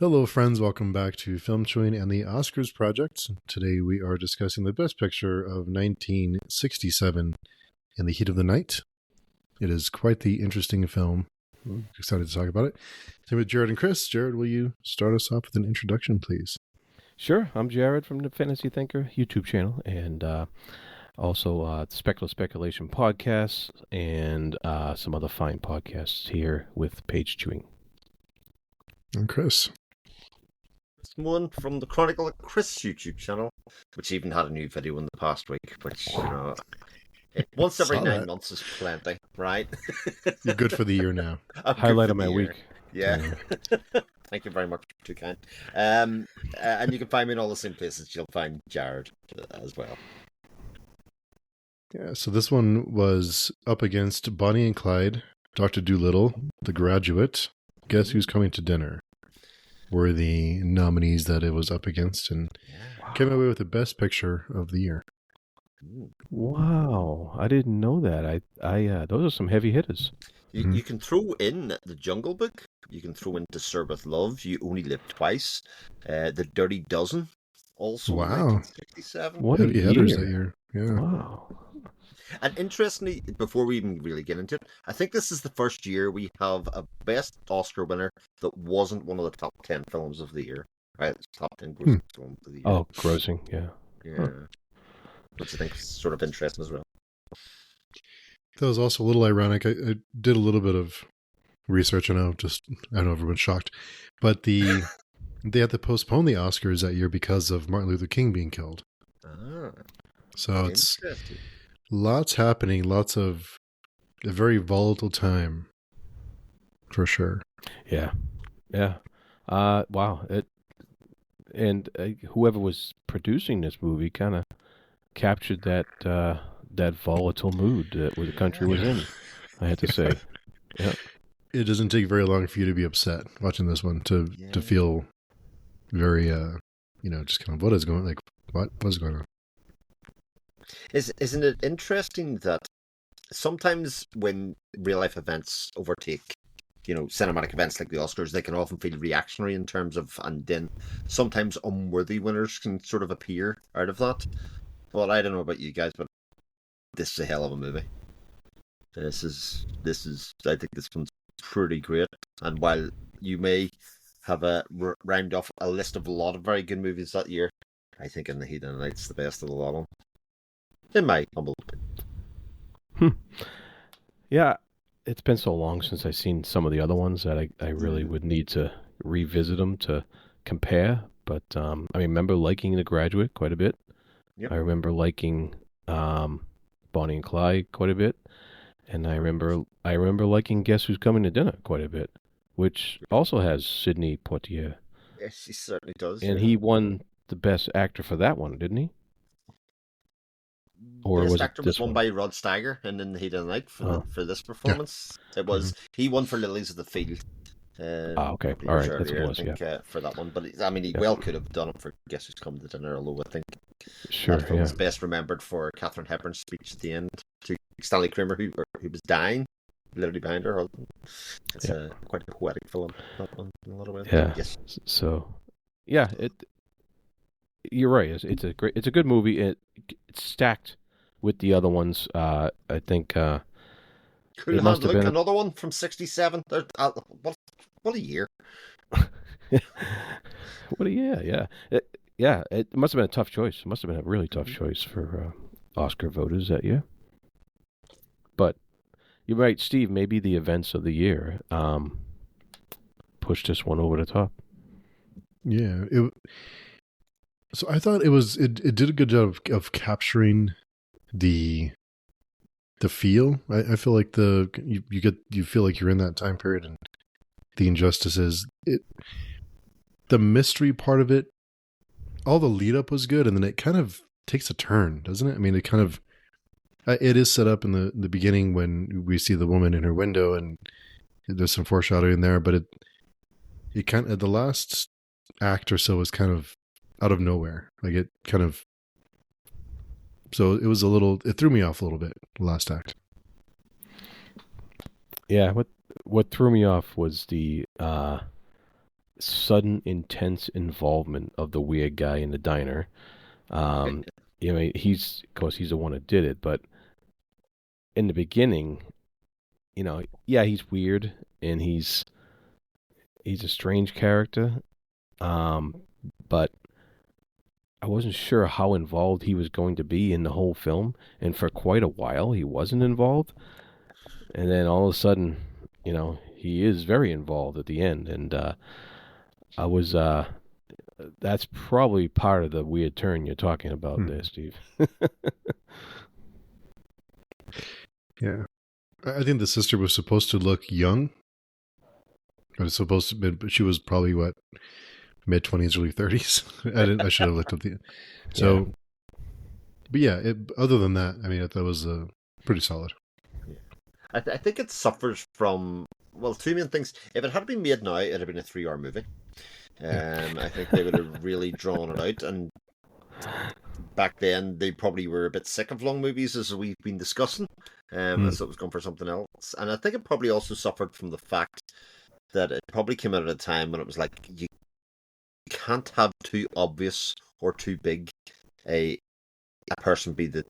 Hello, friends. Welcome back to Film Chewing and the Oscars Project. Today we are discussing the Best Picture of 1967, In the Heat of the Night. It is quite the interesting film. I'm excited to talk about it. Same with Jared and Chris. Jared, will you start us off with an introduction, please? Sure. I'm Jared from the Fantasy Thinker YouTube channel, and also Speculative Speculation podcasts, and some other fine podcasts here with Page Chewing. And Chris. One from the Chronicle of Chris YouTube channel, which even had a new video in the past week, which, once every 9 months is plenty, right? You're good for the year now. Highlight of my week. Yeah. Thank you very much, too kind. And you can find me in all the same places you'll find Jared as well. Yeah, so this one was up against Bonnie and Clyde, Dr. Dolittle, The Graduate, Guess Who's Coming to Dinner, were the nominees that it was up against, and came away with the Best Picture of the year. Wow, I didn't know that. I those are some heavy hitters. You can throw in The Jungle Book. You can throw in To Serve With Love, You Only Live Twice, The Dirty Dozen, also 1967. What heavy a hitters year. that year. Yeah. Wow. And interestingly, before we even really get into it, I think this is the first year we have a Best Oscar winner that wasn't one of the top 10 films of the year. Right? It's top 10 grossing films of the year. Oh, grossing, yeah. Yeah. Which I think is sort of interesting as well. That was also a little ironic. I did a little bit of research. I know everyone's shocked, but they had to postpone the Oscars that year because of Martin Luther King being killed. So it's lots happening, lots of a very volatile time, for sure. Yeah. Wow. Whoever was producing this movie kind of captured that volatile mood that the country was in, I had to say. Yeah. It doesn't take very long for you to be upset watching this one, to feel very, just kind of what is going on? What's going on? Isn't it interesting that sometimes when real life events overtake, cinematic events like the Oscars, they can often feel reactionary in terms of, and then sometimes unworthy winners can sort of appear out of that. Well, I don't know about you guys, but this is a hell of a movie. This is. I think this one's pretty great. And while you may have a round off a list of a lot of very good movies that year, I think In the Heat of the Night's the best of the lot of them. In my humble opinion. Yeah, it's been so long since I've seen some of the other ones that I really would need to revisit them to compare. But I remember liking The Graduate quite a bit. Yep. I remember liking Bonnie and Clyde quite a bit, and I remember liking Guess Who's Coming to Dinner quite a bit, which also has Sidney Poitier. Yes, he certainly does. And he won the Best Actor for that one, didn't he? Or Best Actor was won by Rod Steiger in the Heat of the Night for this performance. Yeah. It was he won for Lilies of the Field. Okay, all right, that's what it was, for that one. But he well could have done it for Guess Who's Coming to Dinner, although I think that film is best remembered for Katharine Hepburn's speech at the end to Stanley Kramer, who was dying, literally behind her husband. It's quite a poetic film, that one, in a lot of ways. Yeah. Yes. So, you're right. It's a good movie. It's stacked with the other ones. I think. Could it must have been another one from '67. What a year! What a year! Yeah. It must have been a tough choice. It must have been a really tough choice for Oscar voters that year. But you're right, Steve. Maybe the events of the year pushed this one over the top. Yeah. So I thought it did a good job of capturing the feel. I feel like you feel like you're in that time period, and the injustices, the mystery part of it, all the lead up was good, and then it kind of takes a turn, doesn't it? I mean, it is set up in the beginning when we see the woman in her window, and there's some foreshadowing there, but it kind of, the last act or so was kind of out of nowhere. Like it kind of, so it threw me off a little bit, the last act. Yeah, what threw me off was the sudden, intense involvement of the weird guy in the diner. Um, you know, of course, he's the one that did it, but in the beginning, you know, yeah, he's weird and he's a strange character. Um, but I wasn't sure how involved he was going to be in the whole film, and for quite a while he wasn't involved, and then all of a sudden, you know, he is very involved at the end, and I was that's probably part of the weird turn you're talking about there, Hmm. Steve. Yeah. I think the sister was supposed to look young. It was supposed to be, but she was probably what, mid 20s, early 30s. I should have looked up the. Yeah. So, but yeah. Other than that, I mean, I thought it was pretty solid. Yeah. I think it suffers from, well, two main things. If it had been made now, it'd have been a 3 hour movie. Yeah. I think they would have really drawn it out, and back then they probably were a bit sick of long movies, as we've been discussing, and Mm. so it was going for something else. And I think it probably also suffered from the fact that it probably came out at a time when it was like you can't have too obvious or too big a person be the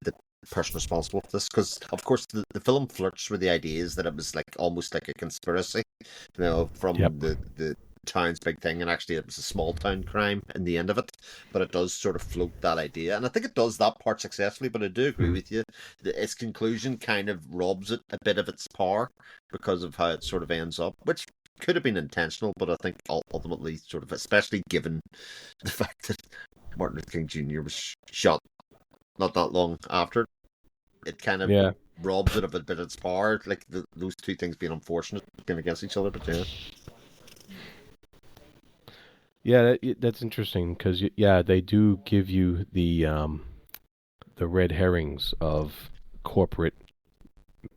person responsible for this, because of course the film flirts with the ideas that it was like almost like a conspiracy, Yep. from the town's big thing, and actually it was a small town crime in the end of it. But it does sort of float that idea, and I think it does that part successfully. But I do agree Hmm. with you, its conclusion kind of robs it a bit of its power because of how it sort of ends up, which could have been intentional, but I think ultimately, sort of, especially given the fact that Martin Luther King Jr. was shot not that long after, it kind of Yeah. robs it of a bit of its power. Like those two things being unfortunate, being against each other. But yeah, Yeah, that's interesting because yeah, they do give you the red herrings of corporate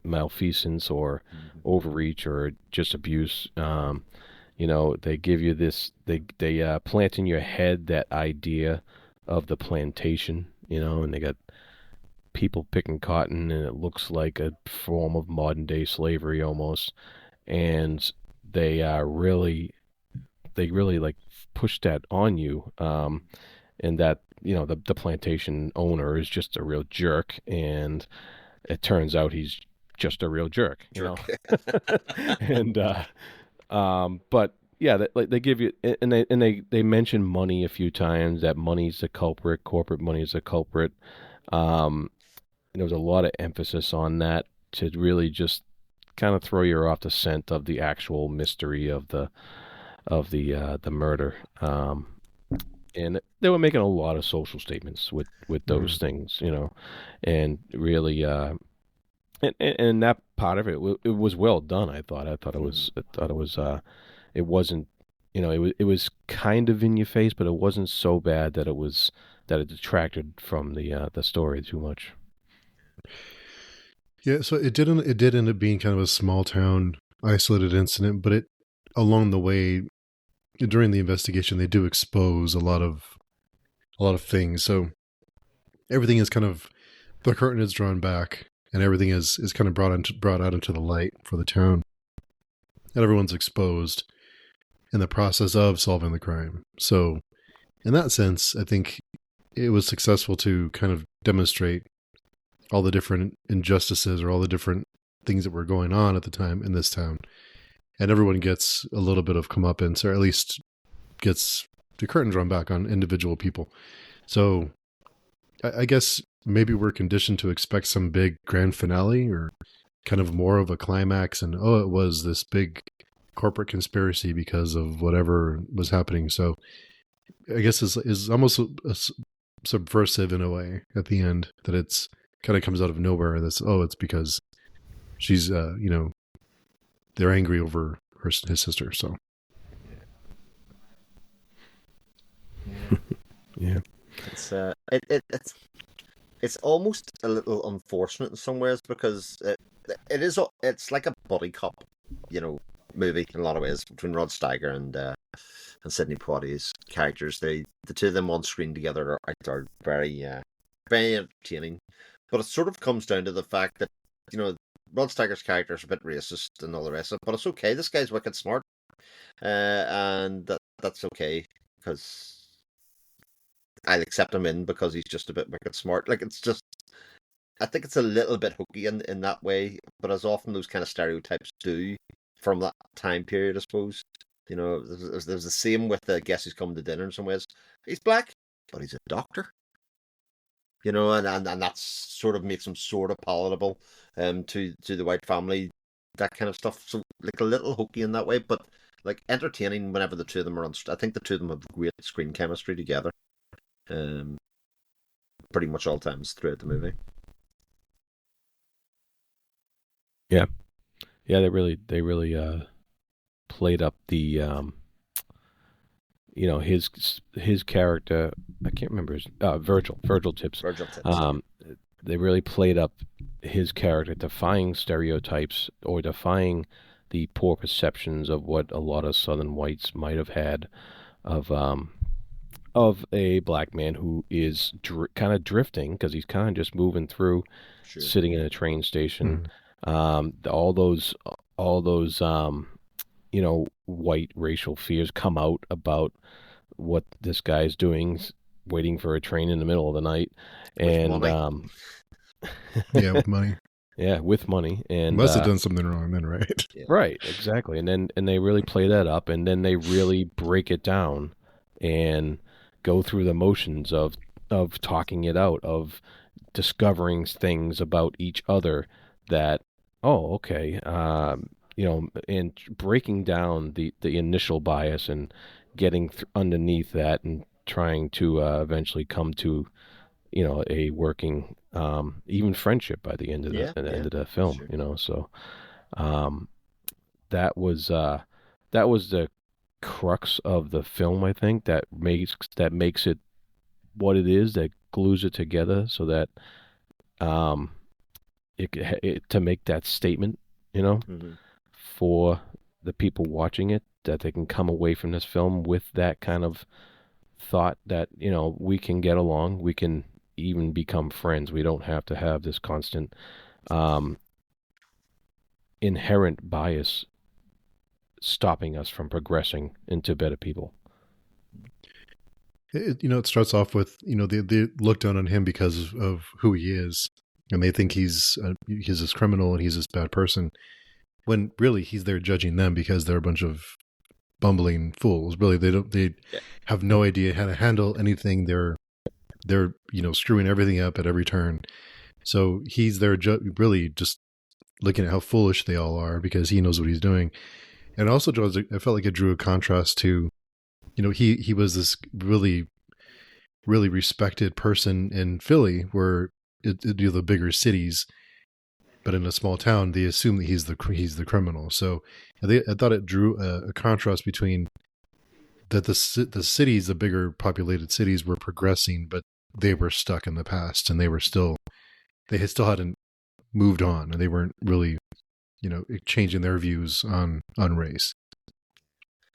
malfeasance or overreach or just abuse. You know, they give you this. They plant in your head that idea of the plantation. You know, and they got people picking cotton, and it looks like a form of modern day slavery almost. And they really like push that on you. And that you know the plantation owner is just a real jerk, and it turns out he's just a real jerk, you know. jerk. And but yeah, like they give you and they mention money a few times. That money's the culprit. Corporate money is the culprit. Um, and there was a lot of emphasis on that to really just kind of throw you off the scent of the actual mystery of the murder. And they were making a lot of social statements with Hmm. those things, you know, and really and that part of it, it was well done. Mhm. I thought it was it wasn't, you know, it was kind of in your face, but it wasn't so bad that it detracted from the story too much. Yeah. So it did end up being kind of a small town, isolated incident, but it along the way during the investigation they do expose a lot of things. So everything is kind of, the curtain is drawn back and everything is kind of brought out into the light for the town, and everyone's exposed in the process of solving the crime. So in that sense, I think it was successful to kind of demonstrate all the different injustices or all the different things that were going on at the time in this town, and everyone gets a little bit of comeuppance, or at least gets the curtain drawn back on individual people. So I guess maybe we're conditioned to expect some big grand finale or kind of more of a climax, and oh, it was this big corporate conspiracy because of whatever was happening. So I guess is almost subversive in a way at the end, that it's kind of comes out of nowhere. That's, oh, it's because she's they're angry over his sister. So Yeah, Yeah. it's almost a little unfortunate in some ways, because it's like a buddy cop, you know, movie in a lot of ways, between Rod Steiger and Sidney Poitier's characters. The two of them on screen together are very very entertaining. But it sort of comes down to the fact that, you know, Rod Steiger's character is a bit racist and all the rest of it, but it's okay. This guy's wicked smart, and that's okay because I'll accept him in because he's just a bit wicked smart. Like it's just, I think it's a little bit hokey in that way, but as often those kind of stereotypes do from that time period, I suppose. You know, there's the same with the guess who's coming to dinner in some ways. He's black, but he's a doctor. You know, and that's sort of makes him sort of palatable to the white family, that kind of stuff. So like a little hokey in that way, but like entertaining whenever the two of them are on. I think the two of them have great screen chemistry together. Um, pretty much all times throughout the movie. Yeah, yeah, they really played up the his character. I can't remember his Virgil Tips. Virgil Tips, yeah. Um, they really played up his character, defying stereotypes or defying the poor perceptions of what a lot of Southern whites might have had of a black man who is kind of drifting because he's kind of just moving through, Sure. sitting in a train station. Mm. All those white racial fears come out about what this guy's doing, waiting for a train in the middle of the night, With and money. Yeah, with money. yeah, with money, He and must have done something wrong then, right? Yeah. right, exactly, and they really play that up, and then they really break it down and go through the motions of talking it out, of discovering things about each other that, oh, okay, and breaking down the initial bias and getting underneath that and trying to eventually come to a working even friendship by the end of Yeah, the yeah, end of the film. sure. So um, that was the crux of the film. I think that makes it what it is, that glues it together so that um, to make that statement, you know, Hmm. for the people watching it, that they can come away from this film with that kind of thought that, we can get along, we can even become friends. We don't have to have this constant um, inherent bias stopping us from progressing into better people. It starts off with they look down on him because of who he is, and they think he's this criminal and he's this bad person. When really he's there judging them because they're a bunch of bumbling fools. Really, they Yeah. have no idea how to handle anything. They're screwing everything up at every turn. So he's there really just looking at how foolish they all are because he knows what he's doing. And also draws. I felt like it drew a contrast to, he was this really really respected person in Philly, where the bigger cities, but in a small town they assume that he's the criminal. So I thought it drew a contrast between that the cities, the bigger populated cities, were progressing, but they were stuck in the past, and they had still hadn't moved on, and they weren't really changing their views on race.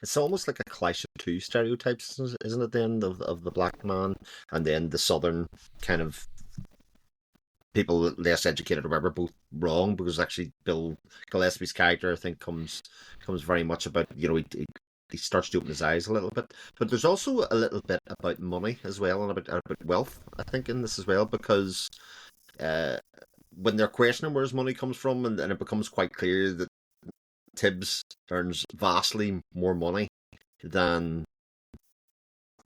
It's almost like a clash of two stereotypes, isn't it? The end of the black man and then the southern kind of people less educated or whatever, both wrong because actually Bill Gillespie's character I think comes very much about he starts to open his eyes a little bit, but there's also a little bit about money as well and about wealth I think in this as well because uh, when they're questioning where his money comes from and it becomes quite clear that Tibbs earns vastly more money than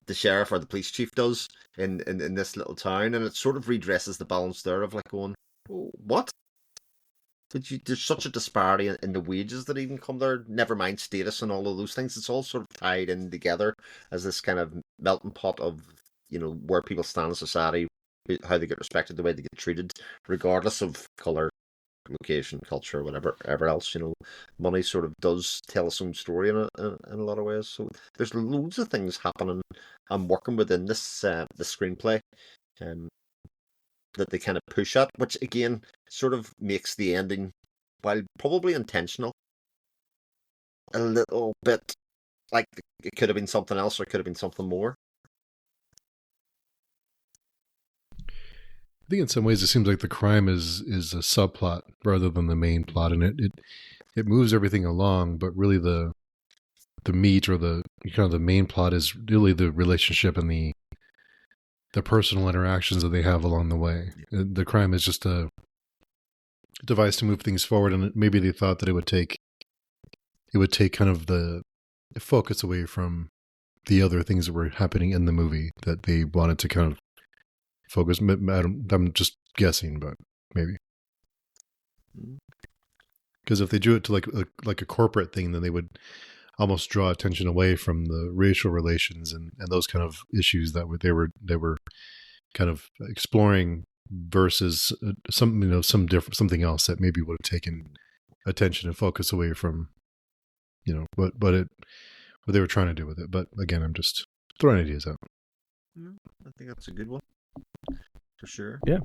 the sheriff or the police chief does in this little town, and it sort of redresses the balance there of like going, oh, what? There's such a disparity in the wages that even come there. Never mind status and all of those things. It's all sort of tied in together as this kind of melting pot of where people stand in society, how they get respected, the way they get treated, regardless of color, location, culture, whatever else. Money sort of does tell its own story in a lot of ways. So there's loads of things happening and working within this the screenplay um, that they kind of push at, which again sort of makes the ending, while probably intentional, a little bit like it could have been something else or it could have been something more. I think in some ways it seems like the crime is a subplot rather than the main plot, and it moves everything along. But really, the meat or the kind of the main plot is really the relationship and the personal interactions that they have along the way. The crime is just a device to move things forward, and maybe they thought that it would take kind of the focus away from the other things that were happening in the movie that they wanted to kind of focus. I'm just guessing, but maybe because if they drew it to like a corporate thing, then they would almost draw attention away from the racial relations and those kind of issues that they were kind of exploring versus something else that maybe would have taken attention and focus away from what they were trying to do with it. But again, I'm just throwing ideas out. I think that's a good one for sure. Yeah,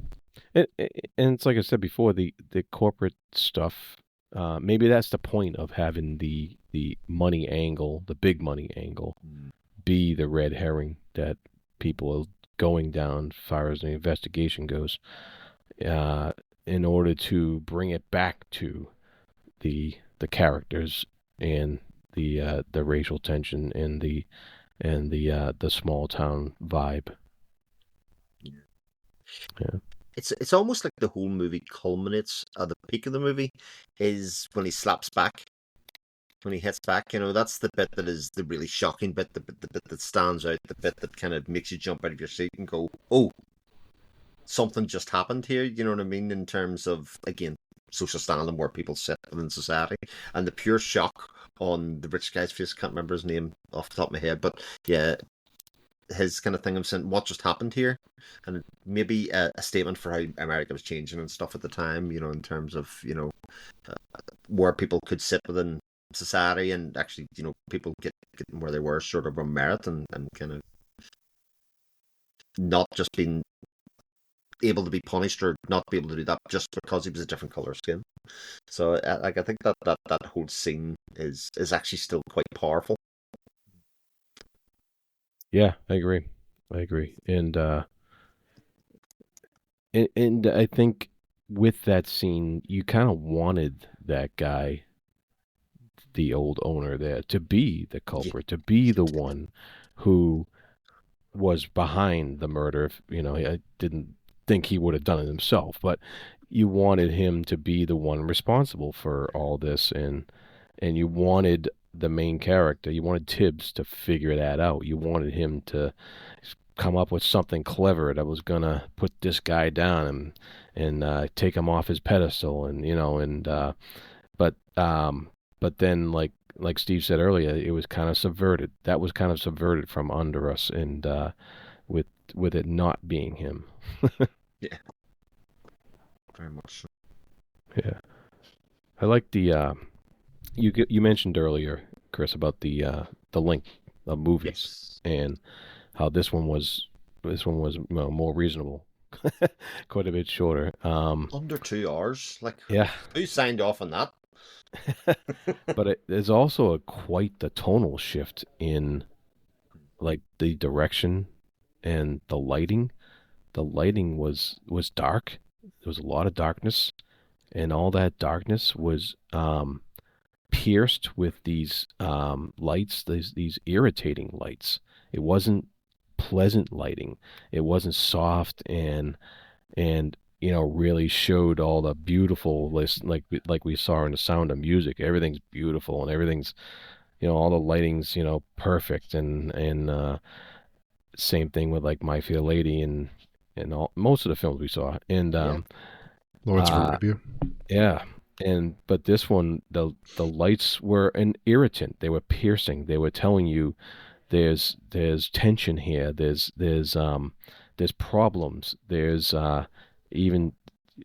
and it's like I said before, the corporate stuff. Maybe that's the point of having the money angle, the big money angle, be the red herring that people are going down as far as the investigation goes, in order to bring it back to the characters and the racial tension and the small town vibe. Yeah. It's almost like the whole movie culminates at the peak of the movie is when he slaps back, when he hits back. That's the bit that is the really shocking bit, the bit that stands out, the bit that kind of makes you jump out of your seat and go, "Oh, something just happened here." You know what I mean? In terms of, again, social standing, where people sit within society, and the pure shock on the rich guy's face. Can't remember his name off the top of my head, but yeah, his kind of thing of saying, "What just happened here?" And maybe a statement for how America was changing and stuff at the time, in terms of, where people could sit within society and actually, people getting where they were sort of on merit and kind of not just being able to be punished or not be able to do that just because he was a different color skin. So I think that whole scene is actually still quite powerful. Yeah, I agree. And I think with that scene, you kind of wanted that guy, the old owner there, to be the Yeah. culprit, to be the one who was behind the murder. I didn't think he would have done it himself, but you wanted him to be the one responsible for all this, and you wanted the main character, you wanted Tibbs to figure that out. You wanted him to come up with something clever that was gonna put this guy down and take him off his pedestal, but then like Steve said earlier, it was kind of subverted. That was kind of subverted from under us, and with it not being him. Yeah, very much so. Yeah, I like the you mentioned earlier, Chris, about the length of movies Yes. and how this one was more reasonable, quite a bit shorter. Under 2 hours. Like, Yeah, who signed off on that? but there's also quite the tonal shift in like the direction and the lighting. The lighting was dark. There was a lot of darkness, and all that darkness was pierced with these lights, these irritating lights. It wasn't pleasant lighting. It wasn't soft and really showed all the beautiful list like we saw in The Sound of Music. Everything's beautiful and everything's all the lighting's perfect and same thing with like My Fair Lady and all most of the films we saw and Yeah. Lawrence of uh Arabia. yeah. But this one, the lights were an irritant. They were piercing. They were telling you there's tension here. There's problems. There's even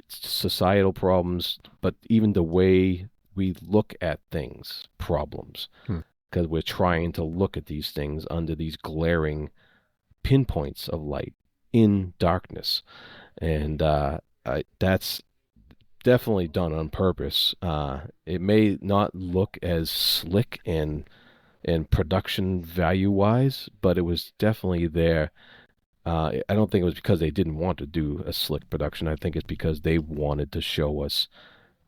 societal problems, but even the way we look at things, problems, Hmm. because we're trying to look at these things under these glaring pinpoints of light in darkness, and that's definitely done on purpose. It may not look as slick and production value wise, but it was definitely there. I don't think it was because they didn't want to do a slick production. I think it's because they wanted to show us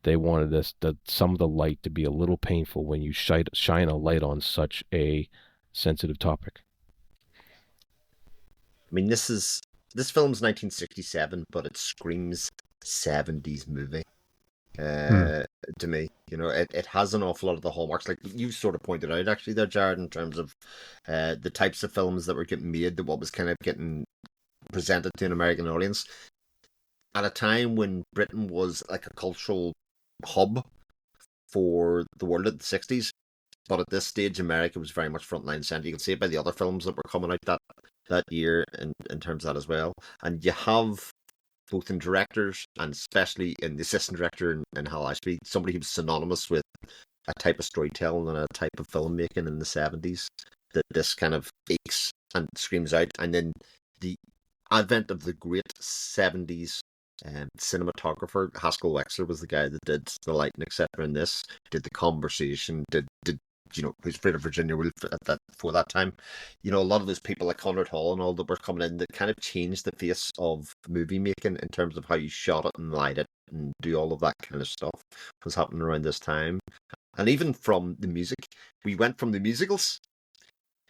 they wanted some of the light to be a little painful when you shine a light on such a sensitive topic. I mean, this film's 1967, but it screams 70s movie Hmm. uh, to me. You know, it has an awful lot of the hallmarks, like you sort of pointed out actually there, Jared, in terms of the types of films that were getting made, that what was kind of getting presented to an American audience at a time when Britain was like a cultural hub for the world at the 60s. But at this stage, America was very much frontline center. You can see it by the other films that were coming out that year in terms of that as well. And you have both in directors and especially in the assistant director in Hal Ashby, somebody who was synonymous with a type of storytelling and a type of filmmaking in the 70s that this kind of aches and screams out. And then the advent of the great 70s cinematographer, Haskell Wexler was the guy that did the lighting, etc. In this, did the conversation, did who's Afraid of Virginia Woolf at that for that time. You know, a lot of those people like Conrad Hall and all that were coming in that kind of changed the face of movie making in terms of how you shot it and light it and do all of that kind of stuff was happening around this time. And even from the music, we went from the musicals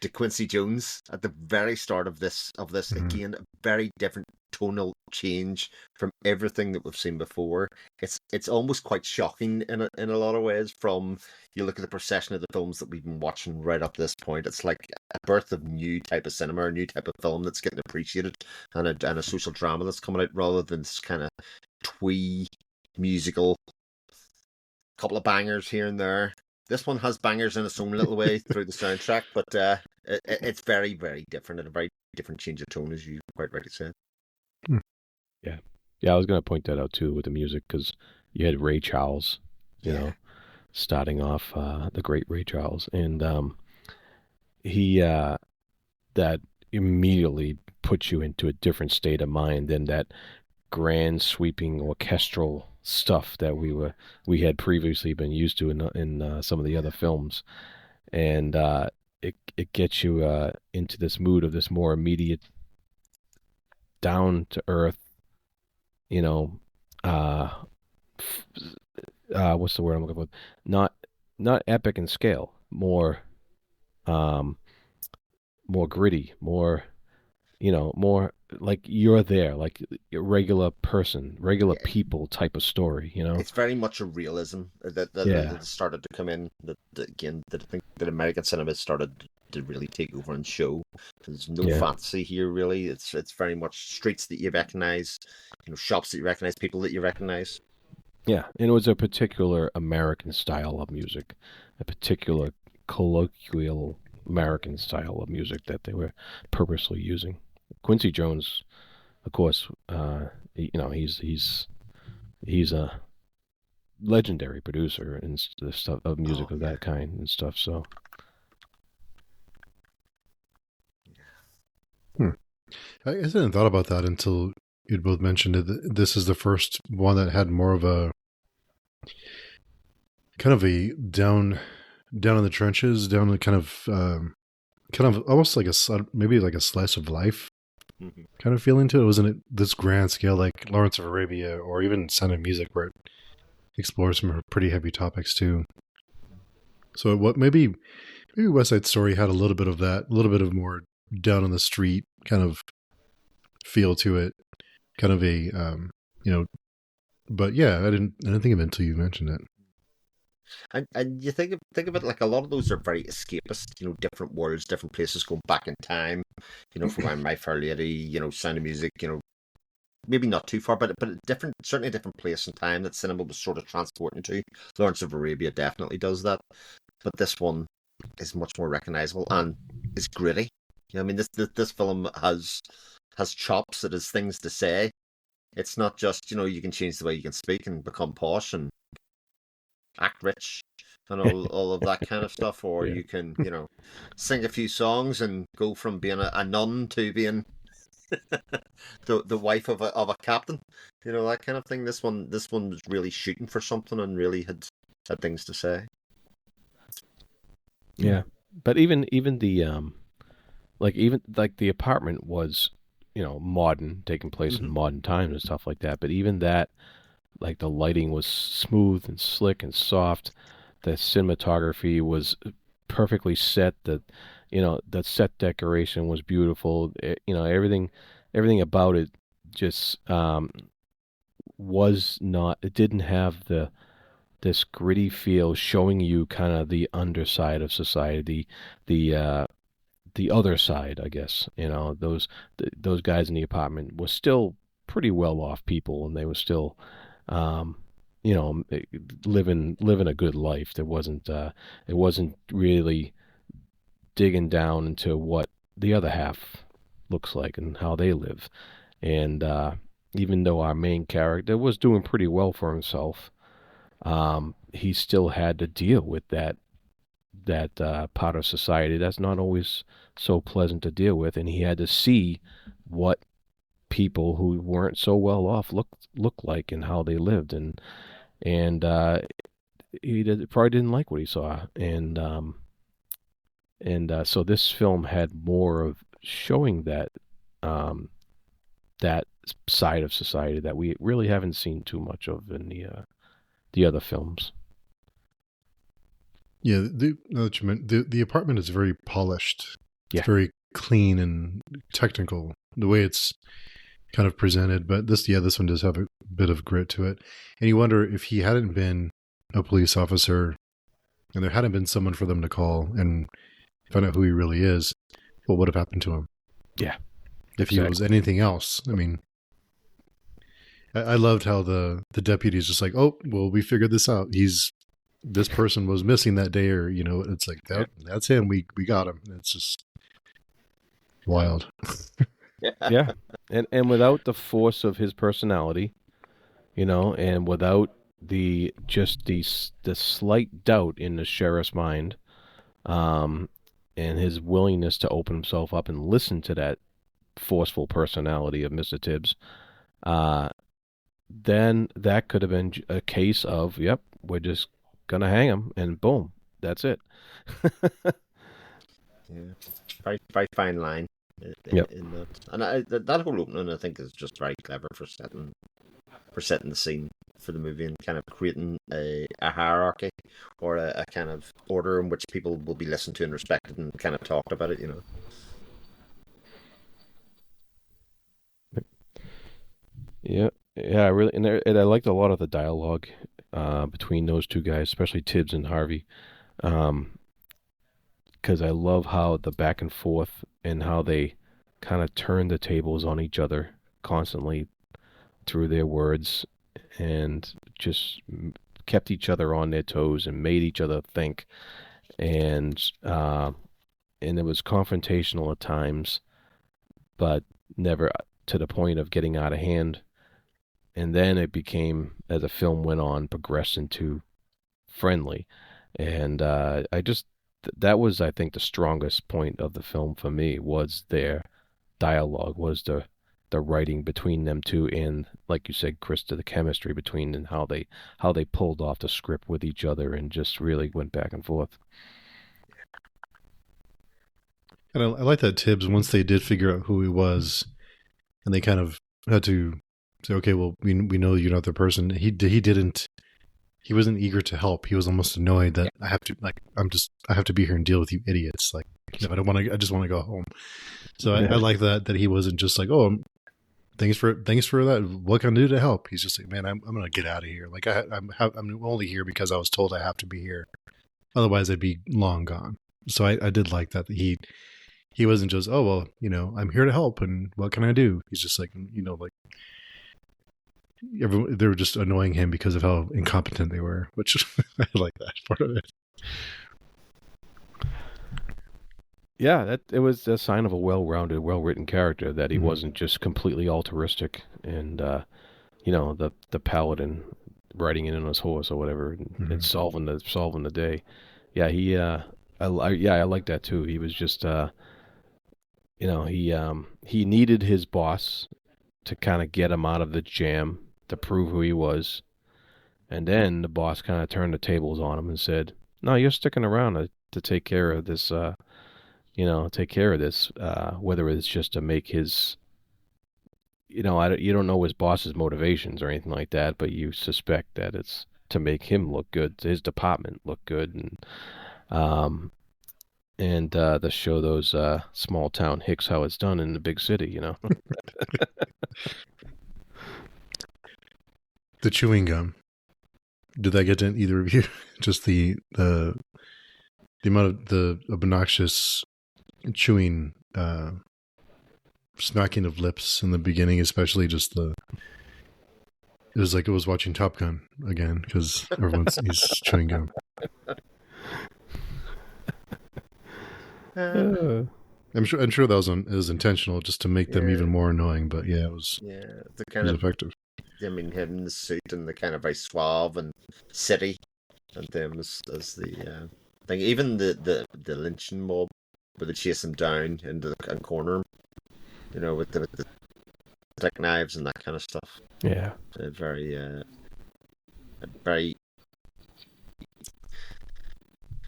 to Quincy Jones at the very start of this Hmm. again, a very different tonal change from everything that we've seen before. It's almost quite shocking in a lot of ways. From you look at the procession of the films that we've been watching right up to this point, it's like a birth of new type of cinema, a new type of film that's getting appreciated, and a social drama that's coming out rather than this kind of twee musical couple of bangers here and there. This one has bangers in its own little way through the soundtrack, but it's very, very different and a very different change of tone, as you quite rightly said. Hmm. Yeah, yeah. I was gonna point that out too with the music because you had Ray Charles, you Yeah, know, starting off the great Ray Charles, and he that immediately puts you into a different state of mind than that grand sweeping orchestral stuff that we had previously been used to in some of the other films, and it gets you into this mood of this more immediate, down to earth, you know, uh, what's the word I'm looking for? Not not epic in scale, um, more gritty, more like you're there, like a regular person, regular yeah. people type of story. It's very much a realism Yeah, that started to come in. That again, that I think that American cinema started to really take over and show. There's no yeah, fantasy here, really. It's very much streets that you recognize, shops that you recognize, people that you recognize. yeah. And it was a particular American style of music, a particular colloquial American style of music that they were purposely using. Quincy Jones, of course, he's a legendary producer and stuff of music Oh of yeah. that kind and stuff. So Hmm. I hadn't thought about that until you'd both mentioned it. This is the first one that had more of a kind of a down in the trenches, down in kind of almost like maybe like a slice of life Mhm. kind of feeling to it. Wasn't it this grand scale like Lawrence of Arabia or even Sound of Music, where it explores some pretty heavy topics too. So what maybe West Side Story had a little bit of that, a little bit of more down on the street kind of feel to it, kind of a you know. But yeah, I didn't think of it until you mentioned it. And you think of it like a lot of those are very escapist, different worlds, different places, going back in time, from My Fair Lady, Sound of Music, maybe not too far, but a different, certainly a different place and time that cinema was sort of transporting to. Lawrence of Arabia definitely does that, but this one is much more recognizable and is gritty. I mean, this film has chops. It has things to say. It's not just you can change the way you can speak and become posh and act rich and all of that kind of stuff, or yeah, you can sing a few songs and go from being a nun to being the wife of a captain, that kind of thing. This one was really shooting for something and really had things to say. yeah. But even the even like the apartment was modern, taking place in Hmm. modern times and stuff like that. But even that like the lighting was smooth and slick and soft. The cinematography was perfectly set. The set decoration was beautiful. Everything about it just was not. It didn't have this gritty feel, showing you kind of the underside of society, the the other side, I guess. Those guys in the apartment were still pretty well off people, and they were still, um, living a good life. It wasn't really digging down into what the other half looks like and how they live. And even though our main character was doing pretty well for himself, he still had to deal with that part of society that's not always so pleasant to deal with, and he had to see what people who weren't so well off looked like and how they lived, and probably didn't like what he saw, and so this film had more of showing um, that side of society that we really haven't seen too much of in the other films. Yeah, now that you meant the apartment is very polished. It's Yeah, very clean and technical the way it's kind of presented. But this one does have a bit of grit to it. And you wonder if he hadn't been a police officer and there hadn't been someone for them to call and find out who he really is, what would have happened to him yeah, if he was exactly. anything else? I mean, I loved how the deputy is just like, oh, well, we figured this out. This person was missing that day, or it's like Yeah, that's him. We got him. It's just wild. Yeah. yeah, and without the force of his personality, and without the slight doubt in the sheriff's mind, um, and his willingness to open himself up and listen to that forceful personality of Mr. Tibbs, uh, then that could have been a case of, yep, we're just gonna hang him, and boom, that's it. Yeah, very very fine line Yep. in that, and that whole opening I think is just very clever for setting the scene for the movie and kind of creating a hierarchy or a kind of order in which people will be listened to and respected and kind of talked about it. Yeah, yeah, I really and I liked a lot of the dialogue between those two guys, especially Tibbs and Harvey. Um, because I love how the back and forth and how they kind of turn the tables on each other constantly through their words and just kept each other on their toes and made each other think. And and it was confrontational at times, but never to the point of getting out of hand. And then it became, as the film went on, progressed into friendly. And that was, I think, the strongest point of the film for me was their dialogue, was the writing between them two, and like you said, Krista, the chemistry between and how they pulled off the script with each other and just really went back and forth. And I like that Tibbs, once they did figure out who he was, and they kind of had to say, okay, well, we know you're not the person. He didn't. He wasn't eager to help. He was almost annoyed that I have to be here and deal with you idiots. Like, no, I don't want to. I just want to go home. So I Yeah, like that he wasn't just like, oh, thanks for that. What can I do to help? He's just like, man, I'm gonna get out of here. Like I'm only here because I was told I have to be here. Otherwise, I'd be long gone. So I did like that he wasn't just, oh well, I'm here to help, and what can I do? He's just like, like everyone, they were just annoying him because of how incompetent they were, which I like that part of it. yeah, that it was a sign of a well-rounded, well-written character that he Mm-hmm. wasn't just completely altruistic and the paladin riding in on his horse or whatever and Mm-hmm. solving the day. Yeah, I like that too. He was just he needed his boss to kind of get him out of the jam to prove who he was, and then the boss kind of turned the tables on him and said, "No, you're sticking around to take care of this. Take care of this. Whether it's just to make you know, you don't know his boss's motivations or anything like that, but you suspect that it's to make him look good, his department look good, um, and to show those small town hicks how it's done in the big city, you know. The chewing gum. Did that get to either of you? Just the amount of the obnoxious chewing, smacking of lips in the beginning, especially just the. It was like I was watching Top Gun again because he's chewing gum. Uh, I'm sure that was intentional just to make them even more annoying. But yeah, it was the it kind was of, effective. I mean, him in the suit and the kind of very suave and city, and them as the thing. Even the lynching mob, where they chase him down into and corner him, you know, with the stick knives and that kind of stuff. yeah. Very, very,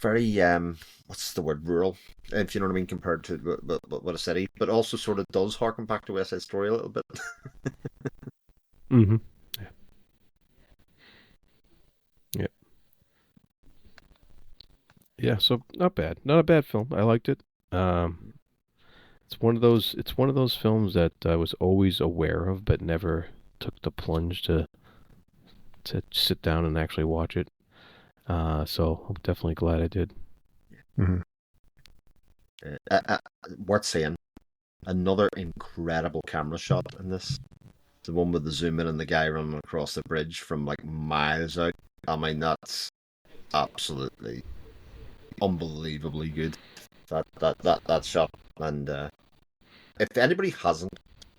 very. What's the word? Rural, if you know what I mean, compared to what a city, but also sort of does harken back to West Side Story a little bit. Mm-hmm. Yeah. Yeah. Yeah. So not bad. Not a bad film. I liked it. Um, it's one of those. It's one of those films that I was always aware of, but never took the plunge to sit down and actually watch it. So I'm definitely glad I did. Mm-hmm. Worth saying, another incredible camera shot in this. The one with the zoom in and the guy running across the bridge from like miles out. I mean, that's absolutely unbelievably good. That shot. And if anybody hasn't,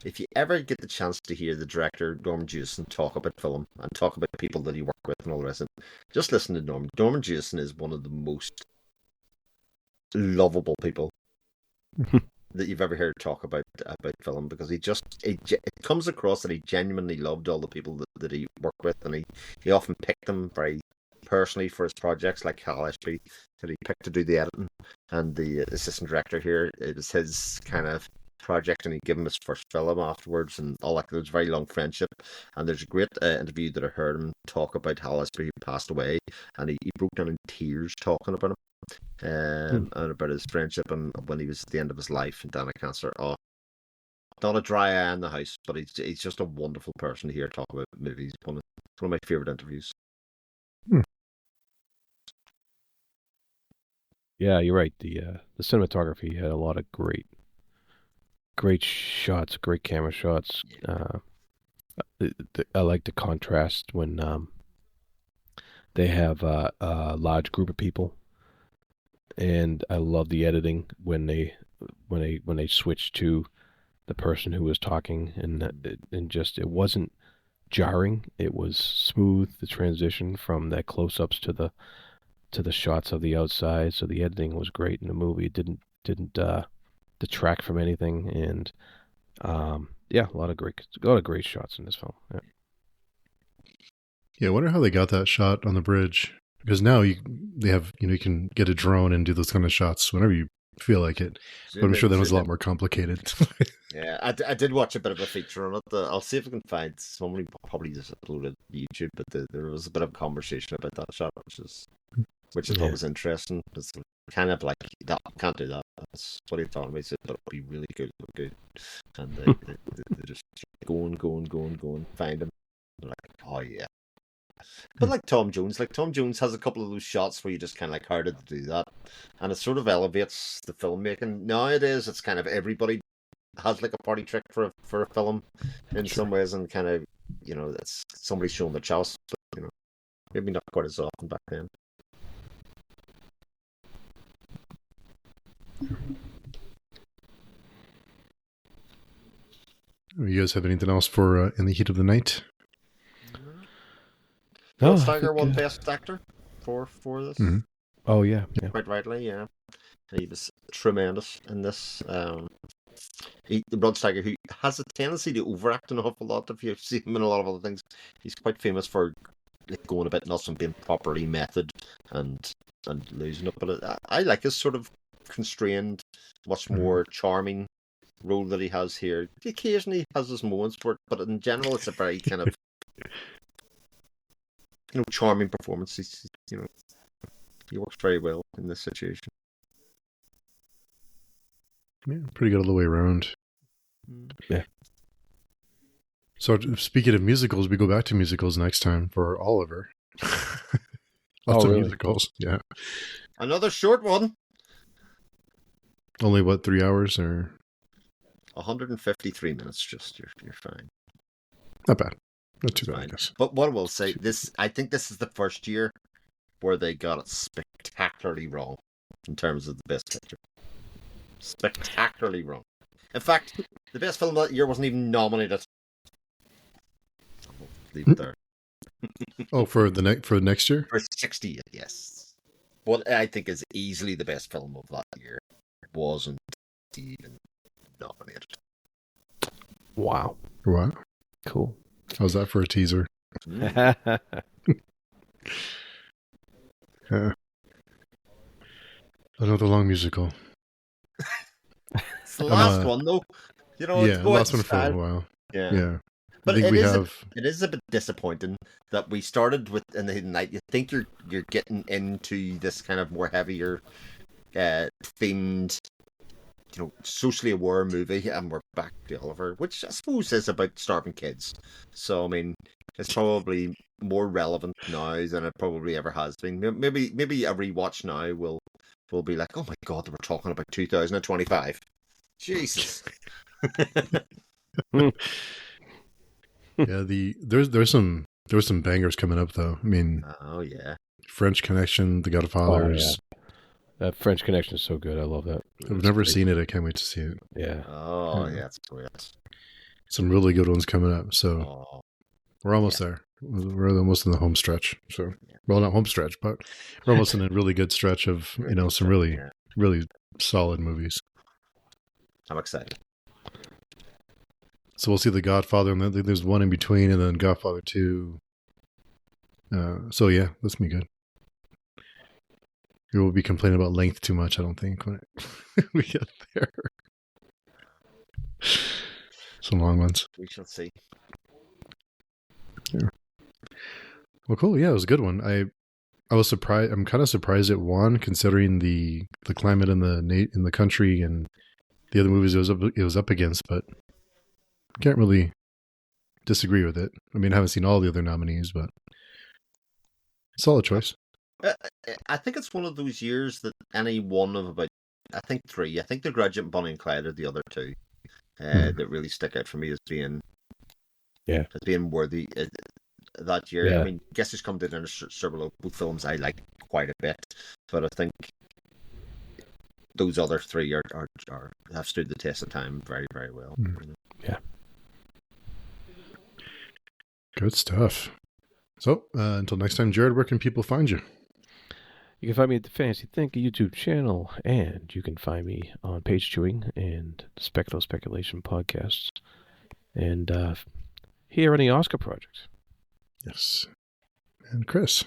if you ever get the chance to hear the director Norman Jewison talk about film and talk about people that he worked with and all the rest of it, just listen to Norman. Norman Jewison is one of the most lovable people that you've ever heard talk about film, because it comes across that he genuinely loved all the people that he worked with, and he often picked them very personally for his projects, like Hal Ashby, that he picked to do the editing, and the assistant director here, it was his kind of project, and he gave him his first film afterwards, and all that. There was a very long friendship, and there's a great interview that I heard him talk about Hal Ashby, who passed away, and he broke down in tears talking about him, Hmm. and about his friendship and when he was at the end of his life and dying of cancer. Oh, not a dry eye in the house, but he's just a wonderful person to hear talk about movies. One of my favorite interviews. Hmm. Yeah, you're right. The cinematography had a lot of great shots, great camera shots. I like the contrast when they have a large group of people, and I love the editing when they switch to the person who was talking, and just it wasn't jarring. It was smooth. The transition from the close-ups to the shots of the outside. So the editing was great in the movie. It didn't detract from anything, and yeah, a lot of great shots in this film. Yeah. Yeah, I wonder how they got that shot on the bridge, because now they have you can get a drone and do those kind of shots whenever you feel like it. But I'm Zoom sure in, that was a zoom lot in. more complicated. Yeah, I did watch a bit of a feature on it. I'll see if I can find somebody probably just uploaded to YouTube, but there was a bit of conversation about that shot, which I thought Yeah. was interesting. It's kind of like that. Can't do that. That's what he told me. He said, but it'll be really good, good. And they just going, find him. They're like, oh yeah. But like Tom Jones has a couple of those shots where you just kind of like, how did they do that? And it sort of elevates the filmmaking. Nowadays, it's kind of everybody has like a party trick for a film in Sure. some ways, and kind of, it's somebody showing their chops, but maybe not quite as often back then. You guys have anything else for In the Heat of the Night? No, Rod I Steiger think. won Best Actor for this, Mm-hmm. Oh yeah, yeah. quite rightly, yeah. He was tremendous in this. Rod Steiger, who has a tendency to overact an awful lot. If you see him in a lot of other things, he's quite famous for like going a bit nuts and being properly method and losing it. But I like his sort of constrained, much more charming role that he has here. He occasionally has his moments for it, but in general, it's a very kind of charming performance. He works very well in this situation. Yeah, pretty good all the way around. Yeah. So speaking of musicals, we go back to musicals next time for Oliver. Lots of really? musicals. Yeah. Another short one. Only 3 hours or 153 minutes. Just you're fine. not bad. Not too It's bad, I fine. guess. But what I will say, I think this is the first year where they got it spectacularly wrong in terms of the best picture. Spectacularly wrong. In fact, the best film that year wasn't even nominated. I'll leave it there. Oh, for next year? For 60, yes. What I think is easily the best film of that year wasn't even nominated. Wow. Wow. Cool. How's that for a teaser? Another long musical. It's the last one, though. It's Yeah, going last in one for a style. while. Yeah. Yeah. But I think it is a bit disappointing that we started with in the night. You think you're getting into this kind of more heavier themed, socially aware movie, and we're back to Oliver, which I suppose is about starving kids. So I mean, it's probably more relevant now than it probably ever has been. Maybe a rewatch now will be like, oh my god, they were talking about 2025. Jesus. Yeah, there's some bangers coming up though. I mean, Oh yeah. French Connection, The Oh, Godfathers. yeah. That French Connection is so good. I love that. I've never seen it. I can't wait to see it. Yeah. Oh yeah, that's great. Some really good ones coming up. So Oh, we're almost there. We're almost in the home stretch. So, well, not home stretch, but we're almost in a really good stretch of some really really solid movies. I'm excited. So we'll see The Godfather, and then there's one in between, and then Godfather 2. So yeah, that's gonna be good. We will be complaining about length too much, I don't think, when we get there. Some long ones. We shall see. Yeah. Well, cool. Yeah, it was a good one. I was surprised. I'm kind of surprised it won, considering the climate in the country and the other movies it was up against. But can't really disagree with it. I mean, I haven't seen all the other nominees, but solid choice. I think it's one of those years that any one of about, I think 3. I think The Graduate and Bonnie and Clyde are the other 2 that really stick out for me as being worthy that year. Yeah. I mean, Guess Who's Come to Dinner, several both films I like quite a bit, but I think those other 3 have stood the test of time very, very well. Yeah. Good stuff. So until next time, Jared, where can people find you? You can find me at the Fantasy Thinker YouTube channel, and you can find me on Page Chewing and Speculation podcasts, and here on the Oscar Project. Yes. And Chris.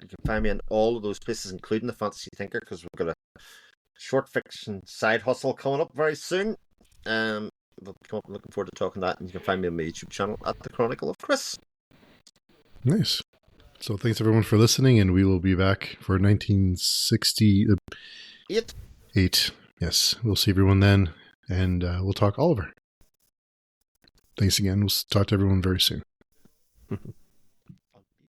You can find me in all of those places, including the Fantasy Thinker, because we've got a short fiction side hustle coming up very soon. We'll come up looking forward to talking that, and you can find me on my YouTube channel at The Chronicle of Chris. Nice. So thanks everyone for listening, and we will be back for 1968. Yes, we'll see everyone then, and we'll talk Oliver. Thanks again. We'll talk to everyone very soon.